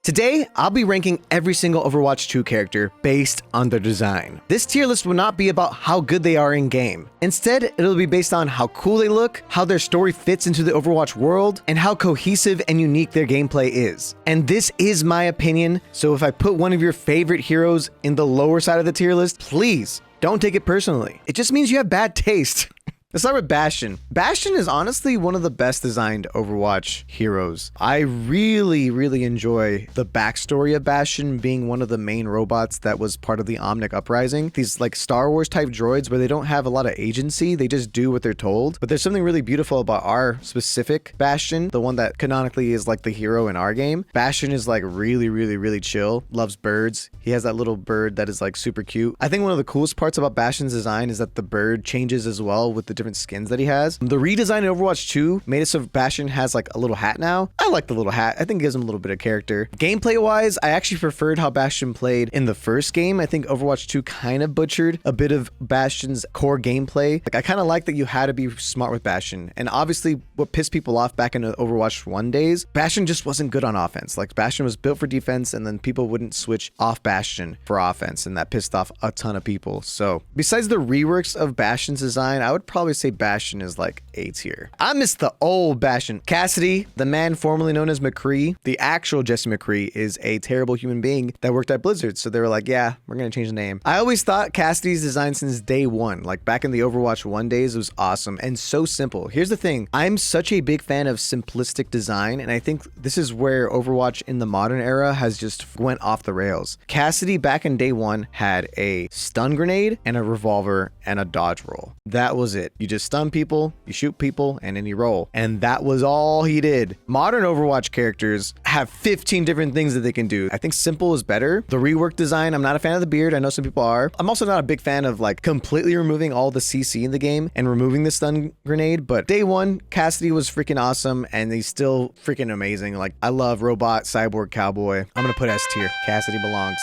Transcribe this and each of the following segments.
Today, I'll be ranking every single Overwatch 2 character based on their design. This tier list will not be about how good they are in game. Instead, it'll be based on how cool they look, how their story fits into the Overwatch world, and how cohesive and unique their gameplay is. And this is my opinion, so if I put one of your favorite heroes in the lower side of the tier list, please don't take it personally. It just means you have bad taste. Let's start with Bastion. Bastion is honestly one of the best designed Overwatch heroes. I really enjoy the backstory of Bastion being one of the main robots that was part of the Omnic Uprising. These like Star Wars type droids where they don't have a lot of agency, they just do what they're told. But there's something really beautiful about our specific Bastion, the one that canonically is like the hero in our game. Bastion is like really chill, loves birds. He has that little bird that is like super cute. I think one of the coolest parts about Bastion's design is that the bird changes as well with the different skins that he has. The redesign in Overwatch 2 made it so Bastion has like a little hat now. I like the little hat. I think it gives him a little bit of character. Gameplay wise, I actually preferred how Bastion played in the first game. I think Overwatch 2 kind of butchered a bit of Bastion's core gameplay. Like I kind of like that you had to be smart with Bastion. And obviously what pissed people off back in the Overwatch 1 days, Bastion just wasn't good on offense. Like Bastion was built for defense and then people wouldn't switch off Bastion for offense, and that pissed off a ton of people. So besides the reworks of Bastion's design, I would probably say Bastion is like A tier. I miss the old Bastion. Cassidy, the man formerly known as McCree, the actual Jesse McCree, is a terrible human being that worked at Blizzard. So they were like, yeah, we're gonna change the name. I always thought Cassidy's design since day one, like back in the Overwatch 1 days, was awesome and so simple. Here's the thing, I'm such a big fan of simplistic design, and I think this is where Overwatch in the modern era has just went off the rails. Cassidy back in day one had a stun grenade and a revolver and a dodge roll. That was it. You just stun people, you shoot people, and then you roll. And that was all he did. Modern Overwatch characters have 15 different things that they can do. I think simple is better. The rework design, I'm not a fan of the beard. I know some people are. I'm also not a big fan of like completely removing all the CC in the game and removing the stun grenade. But day one, Cassidy was freaking awesome, and he's still freaking amazing. Like I love robot, cyborg, cowboy. I'm gonna put S tier. Cassidy belongs.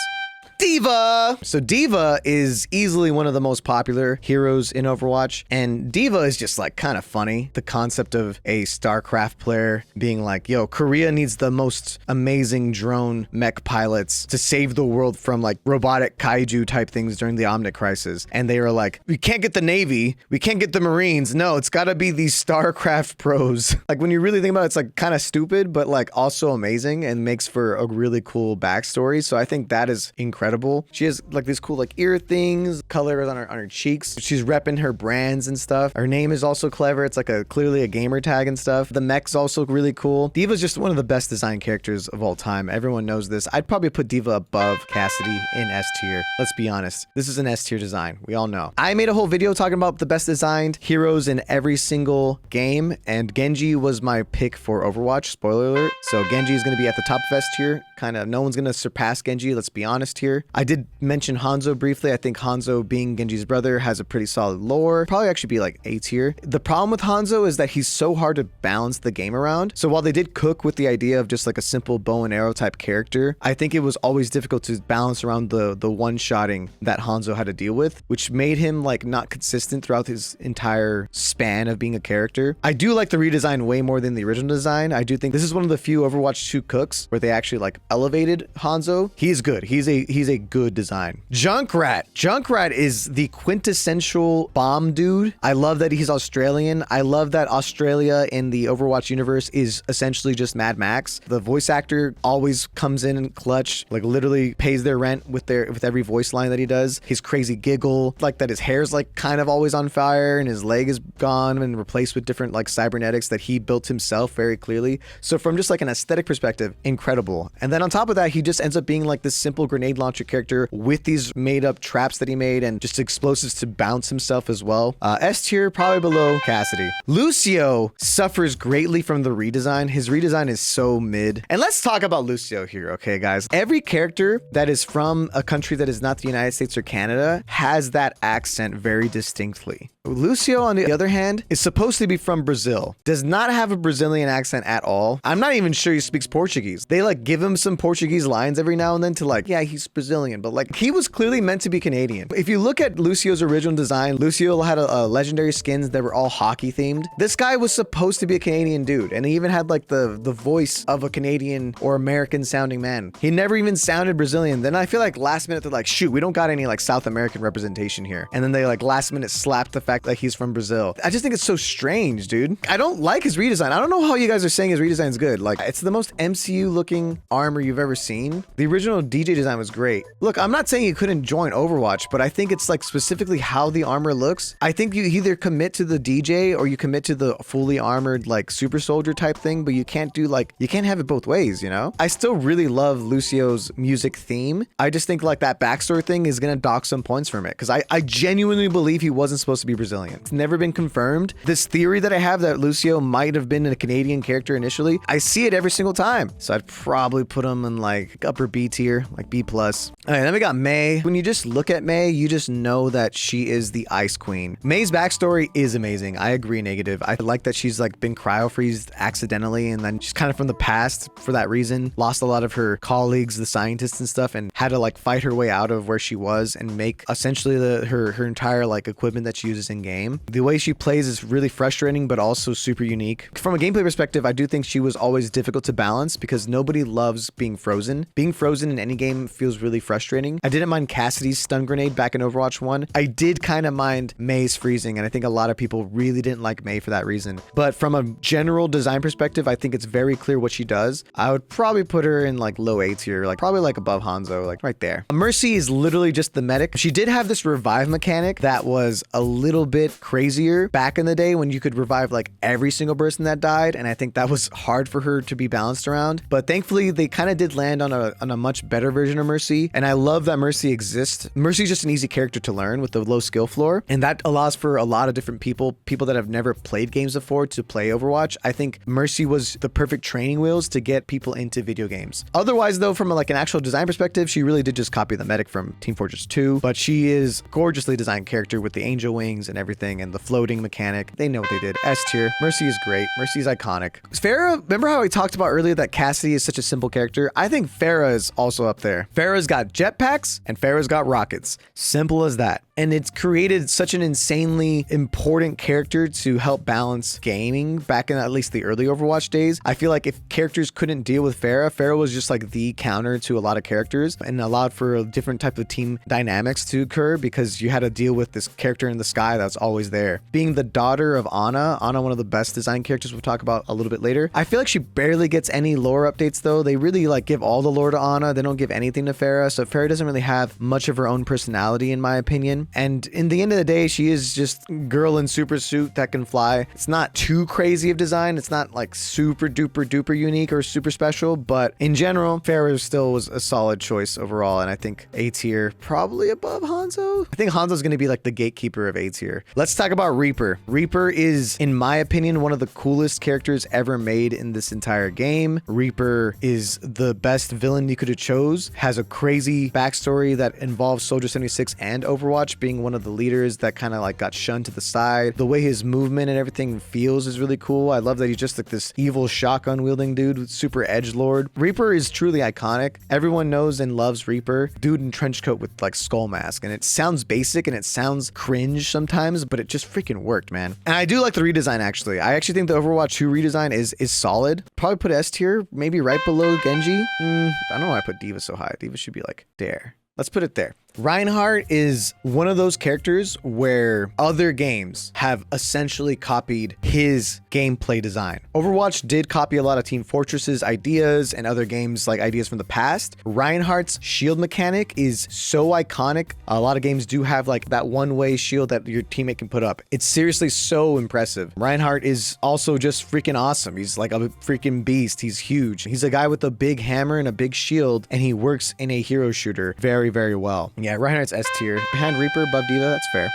D.Va! So D.Va is easily one of the most popular heroes in Overwatch, and D.Va is just like kind of funny. The concept of a StarCraft player being like, yo, Korea needs the most amazing drone mech pilots to save the world from like robotic kaiju type things during the Omnic Crisis. And they were like, we can't get the Navy, we can't get the Marines. No, it's gotta be these StarCraft pros. Like when you really think about it, it's like kind of stupid, but like also amazing and makes for a really cool backstory. So I think that is incredible. She has like these cool like ear things, colors on her cheeks. She's repping her brands and stuff. Her name is also clever. It's like clearly a gamer tag and stuff. The mech's also really cool. D.Va's just one of the best designed characters of all time. Everyone knows this. I'd probably put D.Va above Cassidy in S tier. Let's be honest. This is an S tier design. We all know. I made a whole video talking about the best designed heroes in every single game, and Genji was my pick for Overwatch. Spoiler alert. So Genji is going to be at the top of S tier. Kind of no one's going to surpass Genji. Let's be honest here. I did mention Hanzo briefly. I think Hanzo, being Genji's brother, has a pretty solid lore. Probably actually be like A tier. The problem with Hanzo is that he's so hard to balance the game around. So while they did cook with the idea of just like a simple bow and arrow type character, I think it was always difficult to balance around the one-shotting that Hanzo had to deal with, which made him like not consistent throughout his entire span of being a character. I do like the redesign way more than the original design. I do think this is one of the few Overwatch 2 cooks where they actually like elevated Hanzo. He's good. He's a good design. Junkrat is the quintessential bomb dude. I love that he's Australian. I love that Australia in the Overwatch universe is essentially just Mad Max. The voice actor always comes in clutch, like literally pays their rent with every voice line that he does. His crazy giggle, like that his hair's like kind of always on fire and his leg is gone and replaced with different like cybernetics that he built himself very clearly. So from just like an aesthetic perspective, incredible. And then on top of that, he just ends up being like this simple grenade launcher character with these made up traps that he made and just explosives to bounce himself as well. S tier, probably below Cassidy. Lucio suffers greatly from the redesign. His redesign is so mid. And let's talk about Lucio here, okay guys? Every character that is from a country that is not the United States or Canada has that accent very distinctly. Lucio, on the other hand, is supposed to be from Brazil. Does not have a Brazilian accent at all. I'm not even sure he speaks Portuguese. They like give him some Portuguese lines every now and then to like, yeah, he's Brazilian. Brazilian, but like he was clearly meant to be Canadian. If you look at Lucio's original design, Lucio had a legendary skins that were all hockey themed. This guy was supposed to be a Canadian dude, and he even had like the voice of a Canadian or American sounding man. He never even sounded Brazilian. Then I feel like last minute they're like, shoot, we don't got any like South American representation here. And then they like last minute slapped the fact that he's from Brazil. I just think it's so strange, dude. I don't like his redesign. I don't know how you guys are saying his redesign is good. Like, it's the most MCU looking armor you've ever seen. The original DJ design was great. Look, I'm not saying you couldn't join Overwatch, but I think it's like specifically how the armor looks. I think you either commit to the DJ or you commit to the fully armored like super soldier type thing, but you can't do like, you can't have it both ways, you know? I still really love Lucio's music theme. I just think like that backstory thing is gonna dock some points from it, because I genuinely believe he wasn't supposed to be Brazilian. It's never been confirmed. This theory that I have that Lucio might have been a Canadian character initially, I see it every single time. So I'd probably put him in like upper B tier, like B+. All right, then we got Mei. When you just look at Mei, you just know that she is the Ice Queen. Mei's backstory is amazing. I agree, negative. I like that she's like been cryo-freezed accidentally, and then she's kind of from the past for that reason, lost a lot of her colleagues, the scientists and stuff, and had to like fight her way out of where she was and make essentially her entire like equipment that she uses in game. The way she plays is really frustrating, but also super unique. From a gameplay perspective, I do think she was always difficult to balance because nobody loves being frozen. Being frozen in any game feels really frustrating. I didn't mind Cassidy's stun grenade back in Overwatch 1. I did kind of mind Mei's freezing, and I think a lot of people really didn't like Mei for that reason. But from a general design perspective, I think it's very clear what she does. I would probably put her in like low A tier, like probably like above Hanzo, like right there. Mercy is literally just the medic. She did have this revive mechanic that was a little bit crazier back in the day when you could revive like every single person that died, and I think that was hard for her to be balanced around. But thankfully, they kind of did land on a much better version of Mercy, and I love that Mercy exists. Mercy's just an easy character to learn with the low skill floor, and that allows for a lot of different people that have never played games before to play Overwatch. I think Mercy was the perfect training wheels to get people into video games. Otherwise though, from like an actual design perspective, she really did just copy the medic from Team Fortress 2, but she is gorgeously designed character with the angel wings and everything and the floating mechanic. They know what they did. S tier. Mercy is great. Mercy is iconic. Pharah, remember how we talked about earlier that Cassidy is such a simple character? I think Pharah is also up there. Pharah's got jetpacks and Pharah's got rockets. Simple as that. And it's created such an insanely important character to help balance gaming back in at least the early Overwatch days. I feel like if characters couldn't deal with Pharah, Pharah was just like the counter to a lot of characters and allowed for a different type of team dynamics to occur because you had to deal with this character in the sky that's always there. Being the daughter of Ana, one of the best design characters we'll talk about a little bit later. I feel like she barely gets any lore updates though. They really like give all the lore to Ana. They don't give anything to Pharah. So Pharah doesn't really have much of her own personality in my opinion. And in the end of the day, she is just girl in super suit that can fly. It's not too crazy of design. It's not like super duper duper unique or super special, but in general, Pharah still was a solid choice overall. And I think A tier, probably above Hanzo. I think Hanzo's going to be like the gatekeeper of A tier. Let's talk about Reaper. Reaper is, in my opinion, one of the coolest characters ever made in this entire game. Reaper is the best villain you could have chose. Has a crazy backstory that involves Soldier 76 and Overwatch being one of the leaders that kind of like got shunned to the side. The way his movement and everything feels is really cool. I love that he's just like this evil shotgun wielding dude with super edgelord. Reaper is truly iconic. Everyone knows and loves Reaper. Dude in trench coat with like skull mask, and it sounds basic and it sounds cringe sometimes, but it just freaking worked, man. And I do like the redesign actually. I actually think the Overwatch 2 redesign is solid. Probably put S tier, maybe right below Genji. I don't know why I put D.Va so high. D.Va should be like there. Let's put it there. Reinhardt is one of those characters where other games have essentially copied his gameplay design. Overwatch did copy a lot of Team Fortress's ideas and other games like ideas from the past. Reinhardt's shield mechanic is so iconic. A lot of games do have like that one-way shield that your teammate can put up. It's seriously so impressive. Reinhardt is also just freaking awesome. He's like a freaking beast. He's huge. He's a guy with a big hammer and a big shield, and he works in a hero shooter very, very well. Yeah, Reinhardt's S tier. Behind Reaper, above D.Va, that's fair.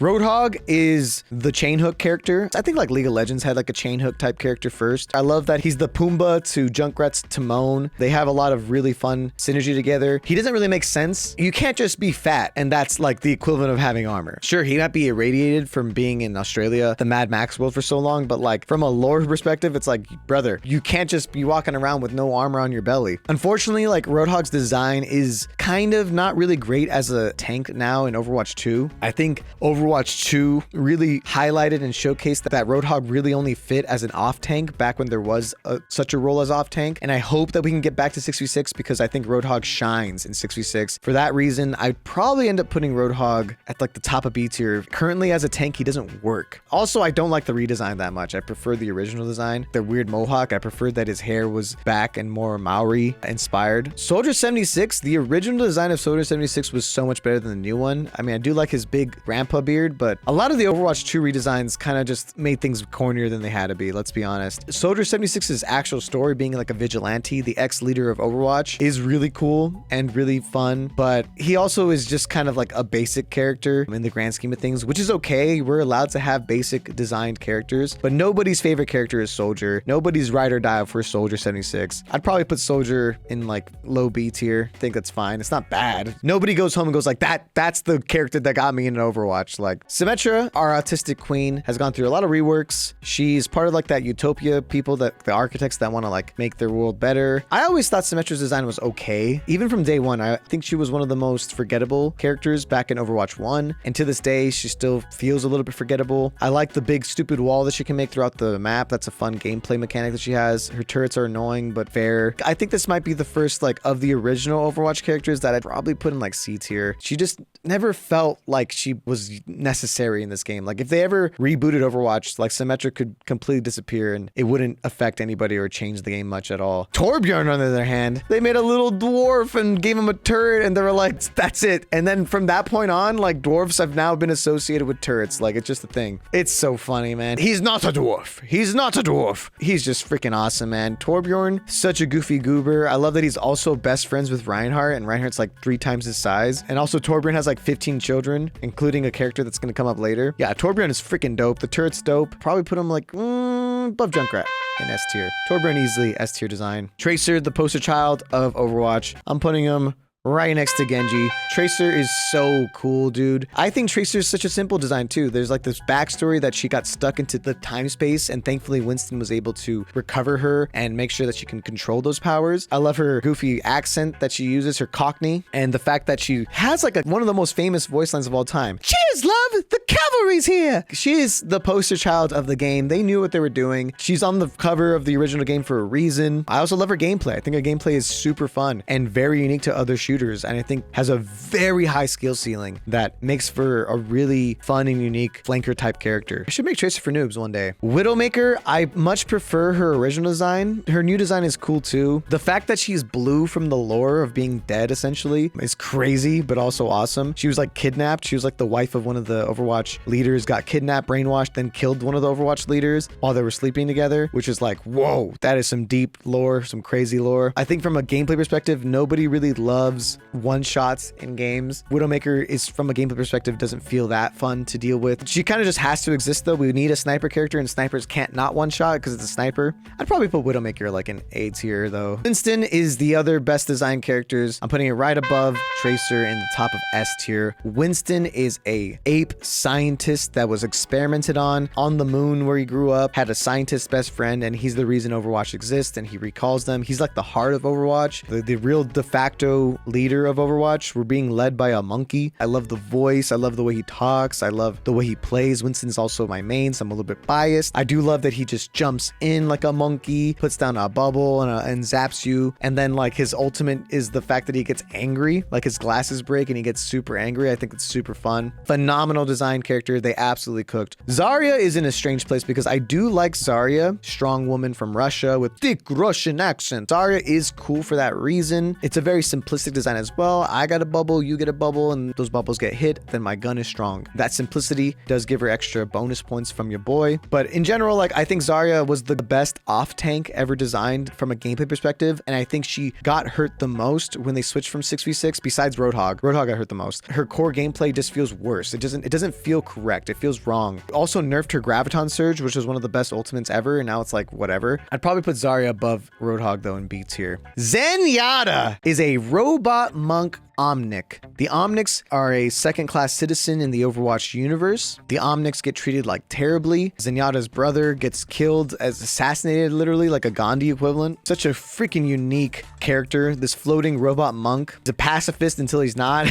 Roadhog is the chain hook character. I think like League of Legends had like a chain hook type character first. I love that he's the Pumbaa to Junkrat's Timon. They have a lot of really fun synergy together. He doesn't really make sense. You can't just be fat and that's like the equivalent of having armor. Sure, he might be irradiated from being in Australia, the Mad Max world for so long, but like from a lore perspective, it's like, brother, you can't just be walking around with no armor on your belly. Unfortunately, like Roadhog's design is kind kind of not really great as a tank now in Overwatch 2. I think Overwatch 2 really highlighted and showcased that Roadhog really only fit as an off tank back when there was such a role as off tank. And I hope that we can get back to 6v6 because I think Roadhog shines in 6v6. For that reason, I'd probably end up putting Roadhog at like the top of B tier. Currently as a tank, he doesn't work. Also, I don't like the redesign that much. I prefer the original design. The weird mohawk, I preferred that his hair was back and more Maori inspired. Soldier 76, the original design of Soldier 76 was so much better than the new one. I mean, I do like his big grandpa beard, but a lot of the Overwatch 2 redesigns kind of just made things cornier than they had to be, let's be honest. Soldier 76's actual story being like a vigilante, the ex-leader of Overwatch, is really cool and really fun, but he also is just kind of like a basic character in the grand scheme of things, which is okay. We're allowed to have basic designed characters, but nobody's favorite character is Soldier. Nobody's ride or die for Soldier 76. I'd probably put Soldier in like low B tier. I think that's fine. It's not bad. Nobody goes home and goes like, that's the character that got me into Overwatch. Like Symmetra, our autistic queen, has gone through a lot of reworks. She's part of like that utopia people, that the architects that want to like make their world better. I always thought Symmetra's design was okay. Even from day one, I think she was one of the most forgettable characters back in Overwatch 1. And to this day, she still feels a little bit forgettable. I like the big stupid wall that she can make throughout the map. That's a fun gameplay mechanic that she has. Her turrets are annoying, but fair. I think this might be the first like of the original Overwatch characters that I'd probably put in like C tier. She just never felt like she was necessary in this game. Like if they ever rebooted Overwatch, like Symmetra could completely disappear and it wouldn't affect anybody or change the game much at all. Torbjorn, on the other hand, they made a little dwarf and gave him a turret and they were like, that's it. And then from that point on, like dwarves have now been associated with turrets. Like it's just a thing. It's so funny, man. He's not a dwarf. He's not a dwarf. He's just freaking awesome, man. Torbjorn, such a goofy goober. I love that he's also best friends with Reinhardt, and Reinhardt's like 3 times his size. And also Torbjorn has like 15 children, including a character that's going to come up later. Yeah, Torbjorn is freaking dope. The turret's dope. Probably put him like above Junkrat in S tier. Torbjorn easily S tier design. Tracer, the poster child of Overwatch. I'm putting him right next to Genji. Tracer is so cool, dude. I think Tracer is such a simple design too. There's like this backstory that she got stuck into the time space, and thankfully Winston was able to recover her and make sure that she can control those powers. I love her goofy accent that she uses, her Cockney, and the fact that she has like one of the most famous voice lines of all time. Cheers, love! The cavalry's here! She is the poster child of the game. They knew what they were doing. She's on the cover of the original game for a reason. I also love her gameplay. I think her gameplay is super fun and very unique to other shooters, and I think has a very high skill ceiling that makes for a really fun and unique flanker type character. I should make Tracer for noobs one day. Widowmaker, I much prefer her original design. Her new design is cool too. The fact that she's blue from the lore of being dead essentially is crazy, but also awesome. She was like kidnapped. She was like the wife of one of the Overwatch leaders, got kidnapped, brainwashed, then killed one of the Overwatch leaders while they were sleeping together, which is like, whoa, that is some deep lore, some crazy lore. I think from a gameplay perspective, nobody really loves one-shots in games. Widowmaker is, from a gameplay perspective, doesn't feel that fun to deal with. She kind of just has to exist though. We need a sniper character, and snipers can't not one-shot because it's a sniper. I'd probably put Widowmaker like an A tier though. Winston is the other best designed characters. I'm putting it right above Tracer in the top of S tier. Winston is a ape scientist that was experimented on the moon where he grew up, had a scientist best friend, and he's the reason Overwatch exists, and he recalls them. He's like the heart of Overwatch, the real de facto leader of Overwatch. We're being led by a monkey. I love the voice. I love the way he talks. I love the way he plays. Winston's also my main, so I'm a little bit biased. I do love that he just jumps in like a monkey, puts down a bubble and zaps you. And then like his ultimate is the fact that he gets angry, like his glasses break and he gets super angry. I think it's super fun. Phenomenal design character. They absolutely cooked. Zarya is in a strange place because I do like Zarya, strong woman from Russia with thick Russian accent. Zarya is cool for that reason. It's a very simplistic design as well. I got a bubble, you get a bubble, and those bubbles get hit, then my gun is strong. That simplicity does give her extra bonus points from your boy. But in general, like I think Zarya was the best off tank ever designed from a gameplay perspective, and I think she got hurt the most when they switched from 6v6 besides Roadhog. Roadhog got hurt the most. Her core gameplay just feels worse. It doesn't feel correct. It feels wrong. Also nerfed her Graviton Surge, which was one of the best ultimates ever, and now it's like whatever. I'd probably put Zarya above Roadhog though in B tier. Zenyatta is a robot monk Omnic. The Omnics are a second-class citizen in the Overwatch universe. The Omnics get treated like terribly. Zenyatta's brother gets killed as assassinated, literally like a Gandhi equivalent. Such a freaking unique character. This floating robot monk. He's a pacifist until he's not.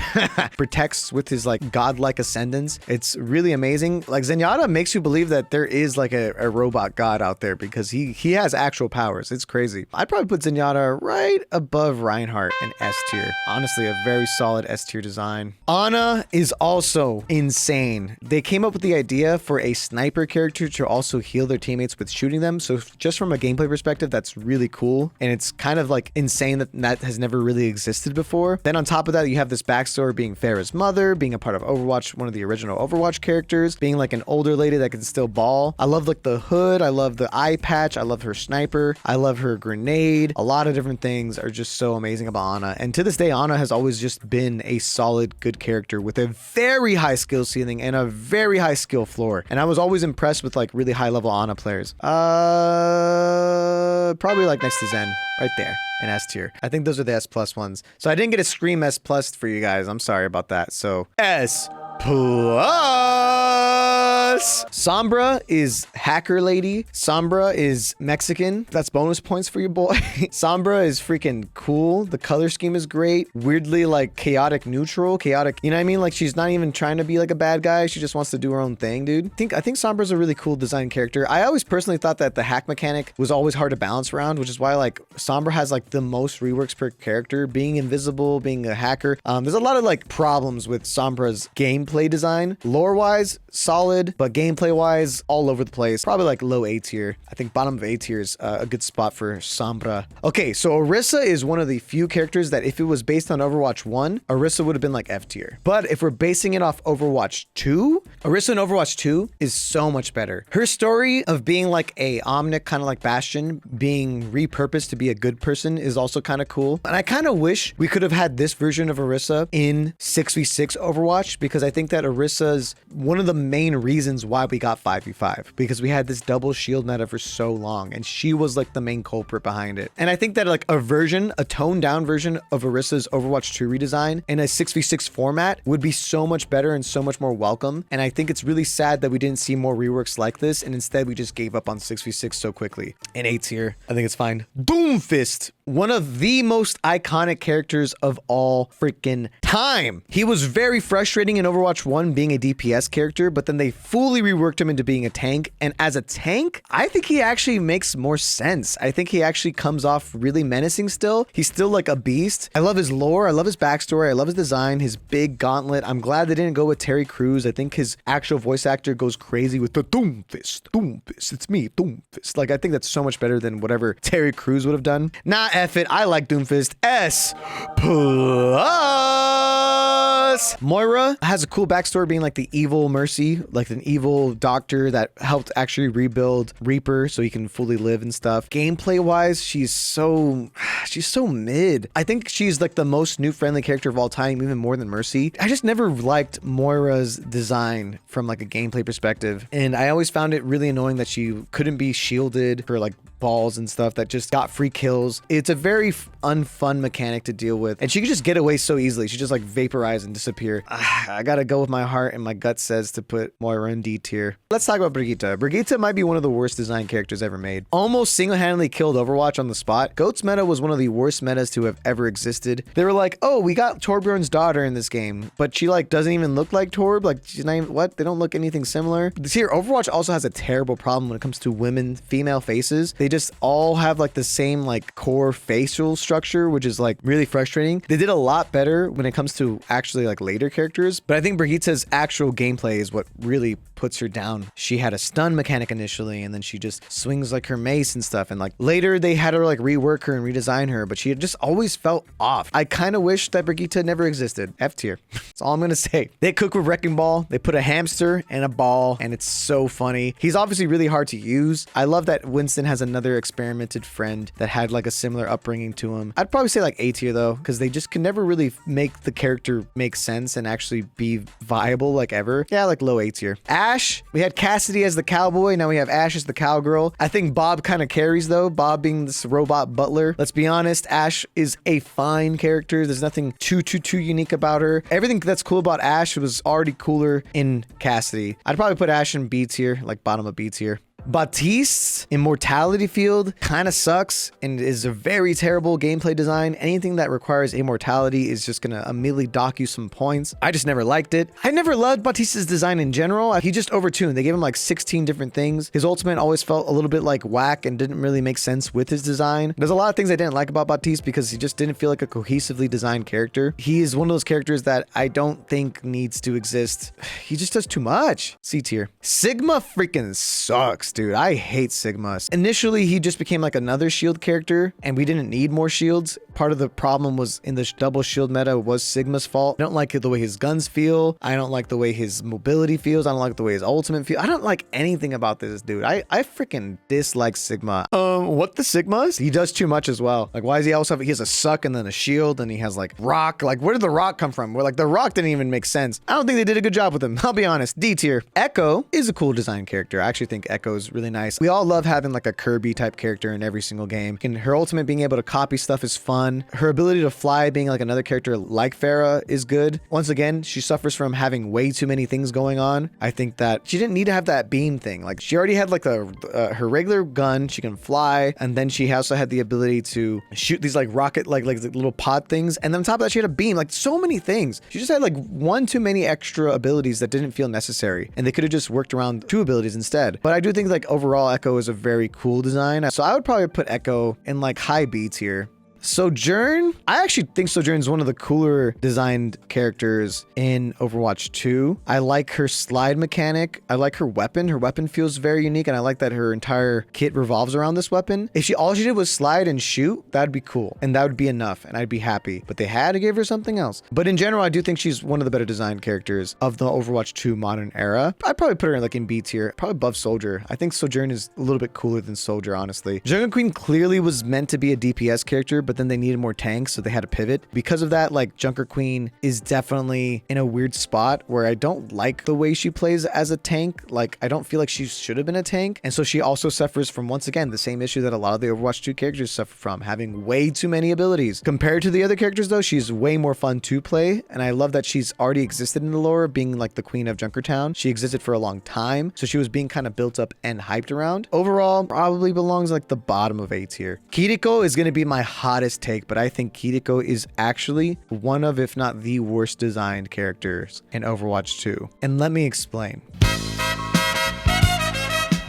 Protects with his like godlike ascendance. It's really amazing. Like Zenyatta makes you believe that there is like a robot god out there because he has actual powers. It's crazy. I'd probably put Zenyatta right above Reinhardt and S tier. Honestly, a very solid S tier design. Ana is also insane. They came up with the idea for a sniper character to also heal their teammates with shooting them. So just from a gameplay perspective, that's really cool. And it's kind of like insane that that has never really existed before. Then on top of that, you have this backstory being Pharah's mother, being a part of Overwatch, one of the original Overwatch characters, being like an older lady that can still ball. I love like the hood. I love the eye patch. I love her sniper. I love her grenade. A lot of different things are just so amazing about Ana. And to this day, Ana has always just been a solid, good character with a very high skill ceiling and a very high skill floor. And I was always impressed with like really high level Ana players. Probably like next to Zen, right there. An S tier. I think those are the S plus ones. So I didn't get a Scream S plus for you guys. I'm sorry about that. So S plus. Sombra is hacker lady. Sombra is Mexican. That's bonus points for your boy. Sombra is freaking cool. The color scheme is great. Weirdly like chaotic neutral. Chaotic, you know what I mean? Like she's not even trying to be like a bad guy. She just wants to do her own thing, dude. I think Sombra's a really cool design character. I always personally thought that the hack mechanic was always hard to balance around, which is why like Sombra has like the most reworks per character, being invisible, being a hacker. There's a lot of like problems with Sombra's gameplay design. Lore wise, solid, but gameplay wise, all over the place. Probably like low A tier. I think bottom of A tier is a good spot for Sombra. Okay, so Orisa is one of the few characters that if it was based on Overwatch 1, Orisa would have been like F tier. But if we're basing it off Overwatch 2, Orisa in Overwatch 2 is so much better. Her story of being like a Omnic, kind of like Bastion, being repurposed to be a good person is also kind of cool. And I kind of wish we could have had this version of Orisa in 6v6 Overwatch, because I think that Orisa's one of the main reasons why we got 5v5, because we had this double shield meta for so long and she was like the main culprit behind it. And I think that like a toned down version of Orisa's Overwatch 2 redesign in a 6v6 format would be so much better and so much more welcome. And I think it's really sad that we didn't see more reworks like this, and instead we just gave up on 6v6 so quickly. In A tier, I think it's fine. Doomfist, one of the most iconic characters of all freaking time. He was very frustrating in Overwatch 1 being a DPS character, but then they fully reworked him into being a tank. And as a tank, I think he actually makes more sense. I think he actually comes off really menacing still. He's still like a beast. I love his lore. I love his backstory. I love his design, his big gauntlet. I'm glad they didn't go with Terry Crews. I think his actual voice actor goes crazy with the Doomfist. Doomfist. It's me, Doomfist. Like, I think that's so much better than whatever Terry Crews would have done. Nah, F it. I like Doomfist. S plus. Moira has a cool backstory being like the evil Mercy, like an evil doctor that helped actually rebuild Reaper so he can fully live and stuff. Gameplay wise, she's so mid. I think she's like the most new friendly character of all time, even more than Mercy. I just never liked Moira's design from like a gameplay perspective. And I always found it really annoying that she couldn't be shielded for like balls and stuff that just got free kills. It's a very unfun mechanic to deal with, and she could just get away so easily. She just like vaporize and disappear. I gotta go with my heart, and my gut says to put Moira in D tier. Let's talk about Brigitte. Brigitte might be one of the worst design characters ever made. Almost single-handedly killed Overwatch on the spot. Goat's meta was one of the worst metas to have ever existed. They were like, oh, we got Torbjorn's daughter in this game, but she like doesn't even look like Torb. Like she's not even, what? They don't look anything similar. This here, Overwatch also has a terrible problem when it comes to female faces. They just all have like the same like core facial structure, which is like really frustrating. They did a lot better when it comes to actually like later characters, but I think Brigitte's actual gameplay is what really puts her down. She had a stun mechanic initially, and then she just swings like her mace and stuff, and like later they had to like rework her and redesign her, but she had just always felt off. I kind of wish that Brigitte never existed. F tier. That's all I'm gonna say. They cook with Wrecking Ball. They put a hamster and a ball, and it's so funny. He's obviously really hard to use. I love that Winston has another experimented friend that had like a similar upbringing to him. I'd probably say like A tier though, because they just can never really make the character make sense and actually be viable like ever. Yeah, like low A tier. Ashe, we had Cassidy as the cowboy. Now we have Ashe as the cowgirl. I think Bob kind of carries though. Bob being this robot butler. Let's be honest, Ashe is a fine character. There's nothing too unique about her. Everything that's cool about Ashe was already cooler in Cassidy. I'd probably put Ashe in B tier, like bottom of B tier. Baptiste's immortality field kind of sucks and is a very terrible gameplay design. Anything that requires immortality is just gonna immediately dock you some points. I just never liked it. I never loved Baptiste's design in general. He just overtuned. They gave him like 16 different things. His ultimate always felt a little bit like whack and didn't really make sense with his design. There's a lot of things I didn't like about Baptiste because he just didn't feel like a cohesively designed character. He is one of those characters that I don't think needs to exist. He just does too much. C tier. Sigma freaking sucks, dude. I hate Sigma. Initially, he just became like another shield character and we didn't need more shields. Part of the problem was in the double shield meta was Sigma's fault. I don't like the way his guns feel. I don't like the way his mobility feels. I don't like the way his ultimate feels. I don't like anything about this dude. I freaking dislike Sigma. What the Sigmas? He does too much as well. Like, why does he also have, he has a suck and then a shield and he has like rock. Like, where did the rock come from? Where like the rock didn't even make sense. I don't think they did a good job with him. I'll be honest. D tier. Echo is a cool design character. I actually think Echo is really nice. We all love having like a Kirby type character in every single game. And her ultimate being able to copy stuff is fun. Her ability to fly being like another character like Pharah is good. Once again, she suffers from having way too many things going on. I think that she didn't need to have that beam thing. Like she already had like her regular gun. She can fly. And then she also had the ability to shoot these like rocket, like little pod things. And then on top of that, she had a beam, like so many things. She just had like one too many extra abilities that didn't feel necessary. And they could have just worked around 2 abilities instead. But I do think like overall Echo is a very cool design. So I would probably put Echo in like high B tier. Sojourn, I actually think Sojourn is one of the cooler designed characters in Overwatch 2. I like her slide mechanic. I like her weapon. Her weapon feels very unique, and I like that her entire kit revolves around this weapon. If all she did was slide and shoot, that'd be cool, and that would be enough, and I'd be happy. But they had to give her something else. But in general, I do think she's one of the better designed characters of the Overwatch 2 modern era. I'd probably put her like in B tier, probably above Soldier. I think Sojourn is a little bit cooler than Soldier, honestly. Jungle Queen clearly was meant to be a DPS character, but then they needed more tanks, so they had to pivot. Because of that, like Junker Queen is definitely in a weird spot where I don't like the way she plays as a tank. Like I don't feel like she should have been a tank. And so she also suffers from, once again, the same issue that a lot of the Overwatch 2 characters suffer from, having way too many abilities. Compared to the other characters though, she's way more fun to play. And I love that she's already existed in the lore, being like the queen of Junkertown. She existed for a long time. So she was being kind of built up and hyped around. Overall, probably belongs like the bottom of A tier. Kiriko is going to be my hottest take, but I think Kiriko is actually one of, if not the worst designed characters in Overwatch 2. And let me explain.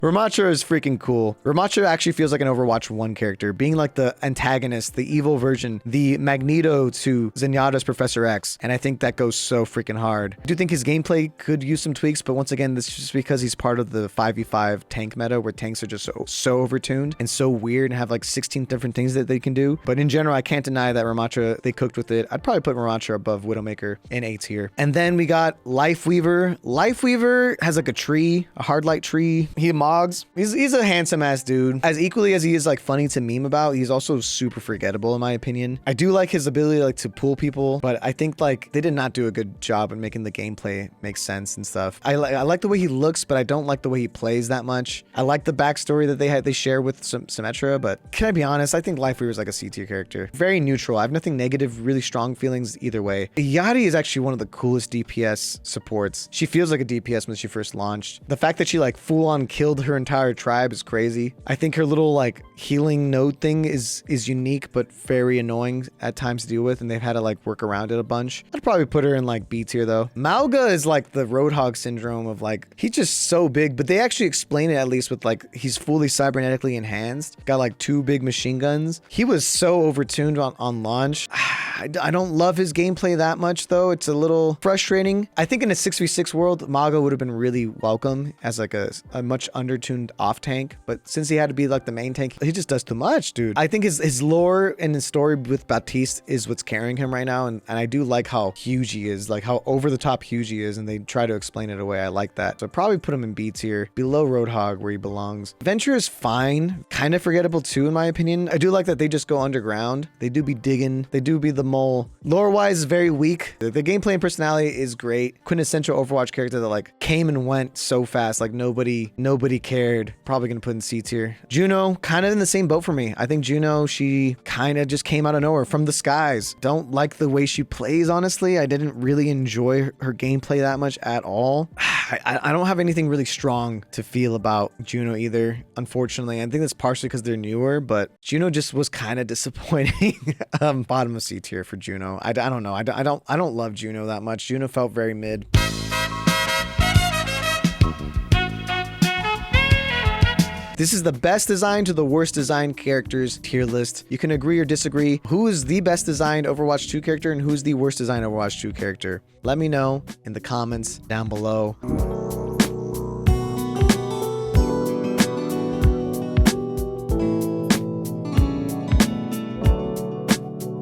Ramattra is freaking cool. Ramattra actually feels like an Overwatch 1 character, being like the antagonist, the evil version, the Magneto to Zenyatta's Professor X. And I think that goes so freaking hard. I do think his gameplay could use some tweaks, but once again, this is just because he's part of the 5v5 tank meta where tanks are just so overtuned and so weird and have like 16 different things that they can do. But in general, I can't deny that Ramattra, they cooked with it. I'd probably put Ramattra above Widowmaker in A tier. And then we got LifeWeaver. LifeWeaver has like a tree, a hard light tree. He mogs. He's a handsome ass dude. As equally as he is like funny to meme about, he's also super forgettable in my opinion. I do like his ability like to pull people, but I think like they did not do a good job in making the gameplay make sense and stuff. I like the way he looks, but I don't like the way he plays that much. I like the backstory that they share with Symmetra, but can I be honest? I think LifeWeaver is like a C tier character. Very neutral. I have nothing negative, really strong feelings either way. Yachty is actually one of the coolest DPS supports. She feels like a DPS when she first launched. The fact that she like full on killed her entire tribe is crazy. I think her little like healing node thing is unique but very annoying at times to deal with, and they've had to like work around it a bunch. I'd probably put her in like B tier though. Mauga is like the Roadhog syndrome of like, he's just so big, but they actually explain it at least with like, he's fully cybernetically enhanced, got like 2 big machine guns. He was so overtuned on launch. I don't love his gameplay that much though. It's a little frustrating. I think in a 6v6 world, Mauga would have been really welcome as like a much undertuned off tank, but since he had to be like the main tank, he just does too much, dude. I think his lore and his story with Baptiste is what's carrying him right now, and I do like how huge he is, like how over the top huge he is, and they try to explain it away. I like that. So I'd probably put him in B tier, below Roadhog where he belongs. Venture is fine, kind of forgettable too in my opinion. I do like that they just go underground. They do be digging, they do be the mole. Lore wise is very weak. The gameplay and personality is great. Quintessential Overwatch character that like came and went so fast, like nobody cared. Probably gonna put in C tier. Juno, kind of in the same boat for me. I think Juno, she kind of just came out of nowhere from the skies. Don't like the way she plays, honestly. I didn't really enjoy her gameplay that much at all. I don't have anything really strong to feel about Juno either, unfortunately. I think that's partially because they're newer, but Juno just was kind of disappointing. Bottom of C tier for Juno. I don't know. I don't love Juno that much. Juno felt very mid. This is the best designed to the worst designed characters tier list. You can agree or disagree. Who is the best designed Overwatch 2 character and who's the worst designed Overwatch 2 character? Let me know in the comments down below.